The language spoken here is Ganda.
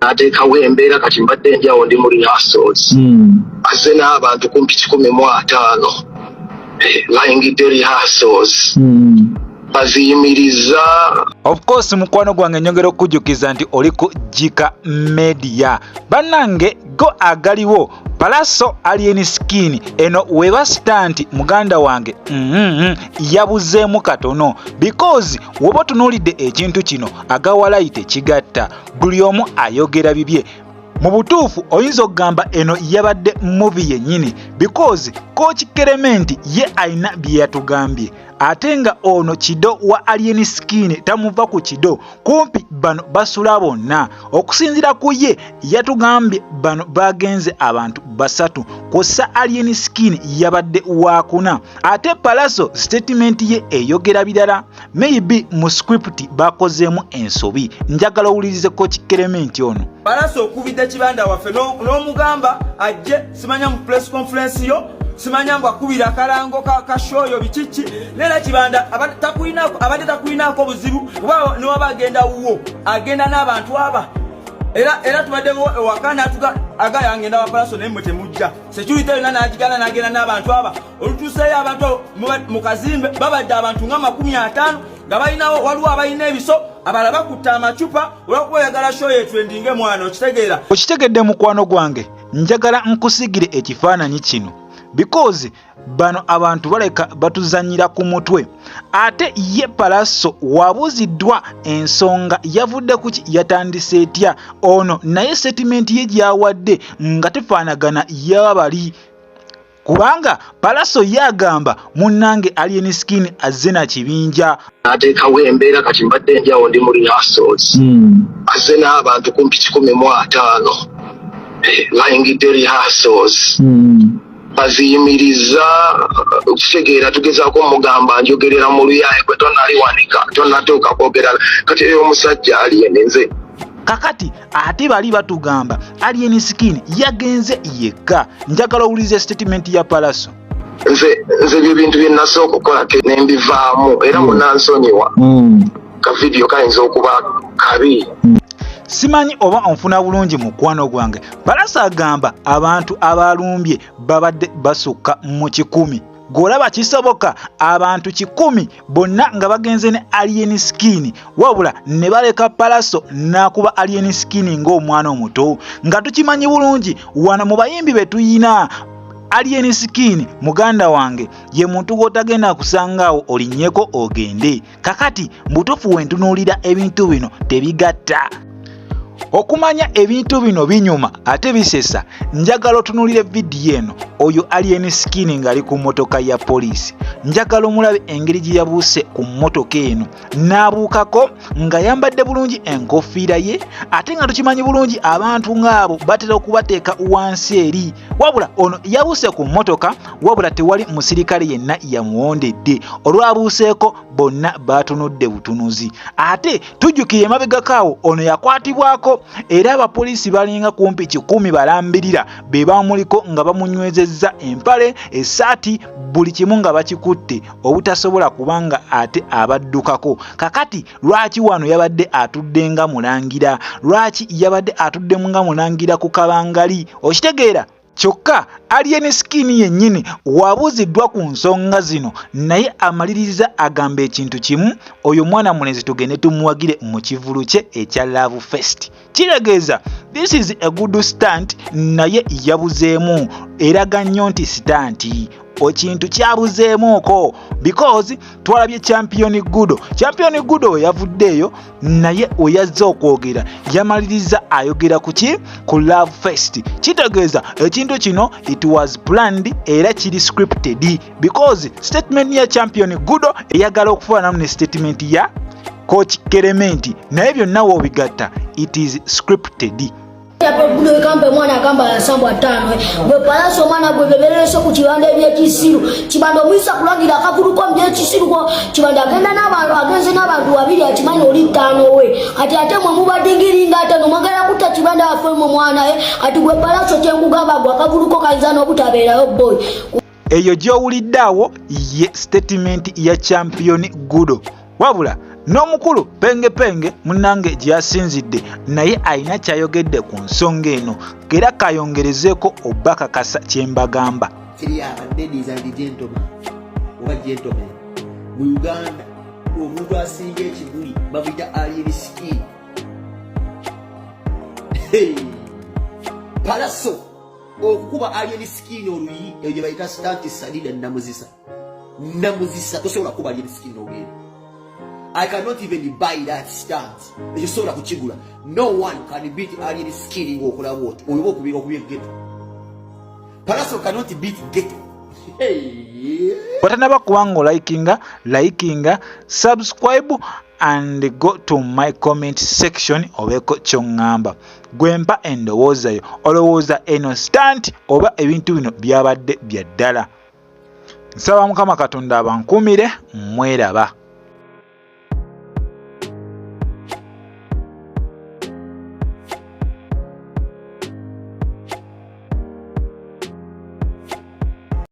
Ateekawo embeera kati mbadde njyawo ndi mu rehearsals. Azze n'abantu kumpi 15 bayingidde rehearsals. Baziyimiriza. Of course mukwano gwange nyongera okujjukiza nti oli ku Jika Media. Bannange go agaliwo Palaso Alien Skin eno weba stanti muganda wange yabuzeemu katono because woba tunuulidde ekintu kino agawalayite kigatta buli omu ayogera bibye. Mu butuufu oyinza okugamba eno yabadde movie yennyini because Coach Clement ye ayina bye yatugambye ate nga ono kido wa Alien Skin tamuva ku kido kumpi bano basula bonna okusinzira ku ye yatugambye bano bagenze abantu basatu kosa Alien Skin yabadde wakuna ate Palaso statement ye eyogera birala maybe mu script bakozeemu ensobi njagala owulirize Coach Clement ono. Palaso okubidde kibanda waffe n'omugamba ajje simanya mu press conference yo simanya mbu akubira akalango kashoyo bichichi nera kibanda abadde takwinako buzibu wao niwaba agenda wuwo agenda n'abantu aba era tubaddewo ewakana agaya agenda wa Palaso naye temujja security yona n'agigana n'agenda n'abantu aba olutuuseyo abantu mu kazimbe babadde abantu nga 50 nga balinawo waliwo abalina ebiso abala bakutta amacupa olw'okweyagala show yetwendinge mwana okitegeera. Okitegedde mukwano gwange njagala nkusigire ekifaananyi kino because bano abantu baleka batuzanyira ku mutwe ate ye Palaso wabuziddwa ensonga yavudde ku yatandise etya ono naye statement ye gyawadde nga tefaanagana y'abali kubanga Palaso yagamba munnange Alien Skin azze na kibinja ateekawo embeera kati mbadde njyawo ndi mu rehearsals. Azze n'abantu kumpi 15 bayingidde rehearsals. Baziyimiriza okutegeera tugezaako mugamba njogerera mu luyaye kwe tonaliwanika tonatuuka kwogera kati eyo omusajja Alien nze kakati ate bali batugamba Alien Skin yagenze yekka. Njagala owulize statement ya Palaso. Nze bye bintu bye nasooka okukola nembivaamu era munansonyiwa ka video kayinza okuba kabi. Simanyi oba onfuna bulungi mukwano gwange. Palaso agamba abantu abalumbye babadde basukka mu 10. Golaba kisoboka abantu 10 bonna nga bagenze ne Alien Skin wabula ne baleka Palaso nakuba Alien Skin ng'omwana omuto nga tukimanyi bulungi wana mu bayimbi betuyina Alien Skin muganda wange ye muntu gw'otagenda kusangaawo olinnyeko ogende kakati mbutufu wentunuulira ebintu bino tebigatta. Okumanya ebintu bino binyuma ate bisesa njagala otunuulire vidiyo eno oyo Alien Skin ngali ku motoka ya poliisi. Njagala omulabe engeri gye yabuuse ku motoka eno n'abuukako nga yambadde bulungi enkofiira ye ate nga tukimanyi bulungi abantu ng'abo batera okubateeka wansi eri wabula ono yabuuse ku motoka wabula tewali musirikale yenna yamuwondedde olwabuuseeko bonna batunudde butunuzi ate tujjukire emabegakaawo ono yakwatibwako era abapoliisi balinga kumpi 10 balambirira be bamuliko nga bamunywezezza empale essaati buli kimu nga bakikutte obutasobola kubanga ate abaddukako kakati lwaki wano yabadde atudde nga mulangira lwaki yabadde atudde nga mulangira ku kabangali okitegeera kyokka Alien Skin yennyini wabuuziddwa ku nsonga zino naye amaliriza agamba ekintu kimu oyo mwana mulenzi tugende tumuwagire mu kivulu kye ekya Love Fest kiregeeza this is a good stunt naye yabuzeemu eraga nnyo nti stunt okintu kyabuzeemuko because twalabye Champion Gudo yavuddeeyo naye oyazza okwogera yamaliriza ayogera ku Love Fest kitegeeza ekintu kino it was planned era kiri scripted because statement ya Champion Gudo eyagala okufaanamu ne statement ya Coach Clement naye byonna w'obigatta it is scripted. Buno kampe mwana kamba ya sambo 5 gwe Palaso mwana gwe bebeleso ku kibanda ebyekisiru kibanda omwisa kulagira akakuluko byekisiru ko kibanda agenda n'abantu agenze n'abantu babiri akimanyi oli 5 we ate mwe mubadingiringa ate nomagala kutta kibanda afwe mu mwana ati gwe Palaso kyengugamba gwe akakuluko kayinza n'obutabeerayo boy. Eyo gy'owulidde awo ye statement ya Champion Gudo wabula n'omukulu penge munnange gye yasinzidde naye alina kyayogedde ku nsonga eno era kayongerezeeko oba kakasa kye mbagamba. Ladies and gentlemen, oba gentlemen, mu Uganda omuntu asinga ekiguli bamuyita alien skin. Palaso okukuba alien skin oluyi eyo gye bayita stanti salida namuzisa tosobola kuba alien skin ogenda. I cannot even buy that stunt. Ekisobola kukigula. No one can beat alien skin ng'okola bwoti oyoba okubye ghetto. Palaso cannot beat ghetto. Watanaba kubanga likinga, subscribe and go to my comment section obeko kyongamba. Gwempa endowooza yo olowooza eno stunt oba ebintu bino byabadde bya ddala. Nsaba Mukama Katonda abankumire mweraba.